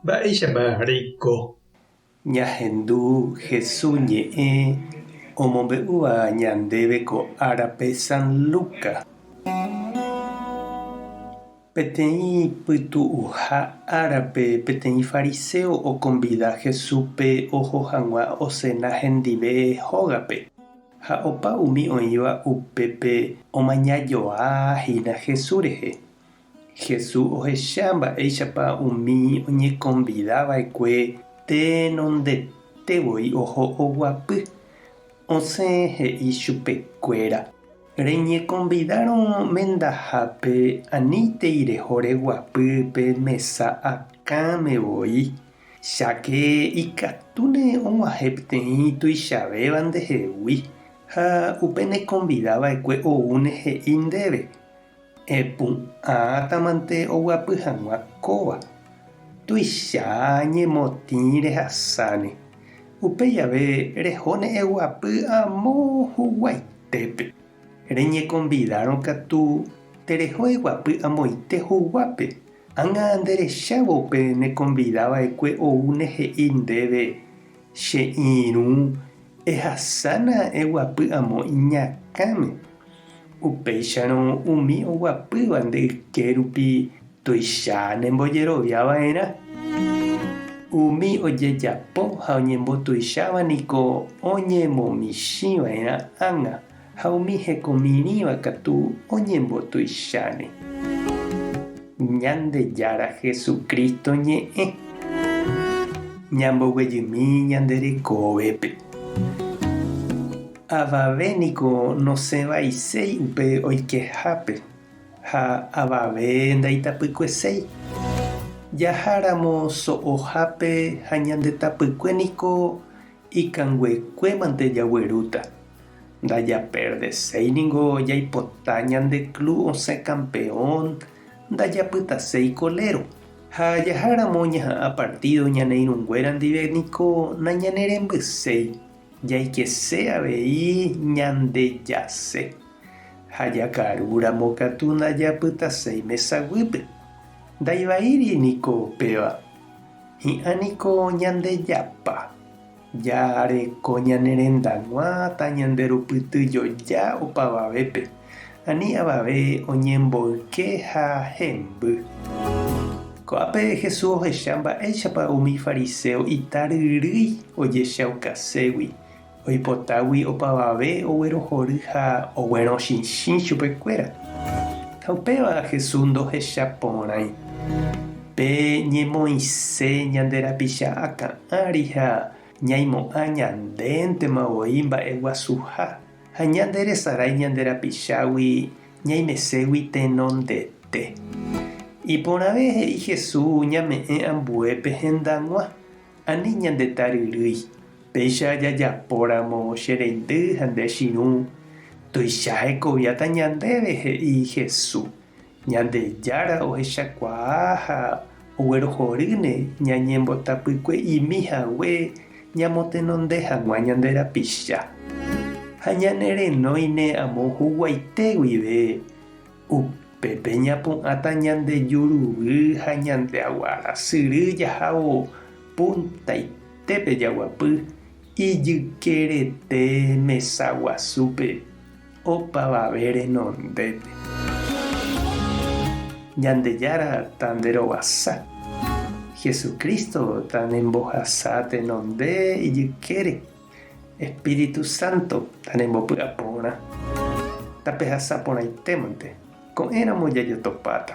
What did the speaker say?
Mba'éichapa reiko. Ñahendu Jesús ñe'ẽ omombe'úva ñandéve ko árape San Luca. Peteĩ pytu'uha árape peteĩ fariseo oconvida Jesúspe oho hag̃ua osẽna hendive hógape. Ha opa umi oĩva upépe omañajoahína Jesús rehe. Jesús ohecha mba'éichapa umi oñeconvidava'ekue tenondetevoi oho oguapy. Osẽ he'i chupekuéra: reñeconvidaromendahápe aníntei reho reguapy pe mesa akãmevoi. Cháke ikatúne og̃uahẽ peteĩ tuichavéva ndehegui. Ha upe neconvidava'ekue oúne he'i ndéve: epu'ãtamante oguapy hag̃ua kóva. Tuicha ñemotĩ rehasáne. Upe jave rehóne eguapy amo huguaitépe. Reñeconvidaron katu tereho eguapy amoite huguápe. Ág̃a nderechávo upe neconvidava'ekue oúne he'i ndéve: che irũ ehasána eguapy amo iñakãme. Upéicharõ umi oguapýva nde'ykérupi tuicha nembojeroviava'erã. Umi ojejapo ha oñembotuichávaniko oñemomichĩva'erã ág̃a ha umi hekomirĩva katu oñembotuicháne. Ñandejára Jesucristo ñe'ẽ ñamboguejymi ñande rekovépe. Avavéniko nosẽvaiséi upe oikehápe ha avave ndaitapykueséi. Jaháramo so'ohápe ha ñandetapykuéniko ikanguekuémante jaguerúta. Ndajaperdeséiniko jaipota ñande club osẽ campeón ndajapytaséi kolero. Ha jaháramo ñaha'ã partido ñane irũnguéra ndivéniko nañanerembyséi. Jaikese avei ñandejase. Ha jakarúramo katu ndajapytaséi mesaguýpe. Ndaivaíriniko péva. Hi'ãniko ñandejapa. Jareko ñanerendag̃uáta ñanderupytyjoja opavavépe. Ani avave oñemboyke ha hemby. Ko'ápe Jesús ohecha mba'éichapa umi fariseo itaryrýi ojechaukaségui. Oipotágui opavave oguerohory ha oguerõchichĩ chupekuéra. Ha upéva Jesús ndohecha porãi. Pe ñemoisẽ ñande rapicha akã'ári ha ñaimo'ã ñandéntema mba'e guasuha. Ha ñande resarái ñande rapichágui ñaimeségui tenondete. Iporãve he'i Jesús ñame'ẽ ambuépe hendag̃uã. Ani ñandetaryrýi. Péicha jajapóramo che reindy ha nde chiru. Tuicha hekoviáta ñandéve he'i Jesús. Ñandejára ohechakuaa ha oguerohorýne ñañembotapykue ñamotenonde hag̃ua ñande rapicha. Ha ñanerenóine amo huguaite guive. Upépe ñapu'ãta ñandejurugy ha ñandeaguarasyry jahávo puntaitépe jaguapy ijykerete mesa guasúpe opavave renondépe. Ñandejára tanderovasa. Jesucristo tanembohasa tenonde ijykére. Espíritu Santo tanembopy'aporã. Tapehasaporãitémante. Ko'ẽramo jajotopáta.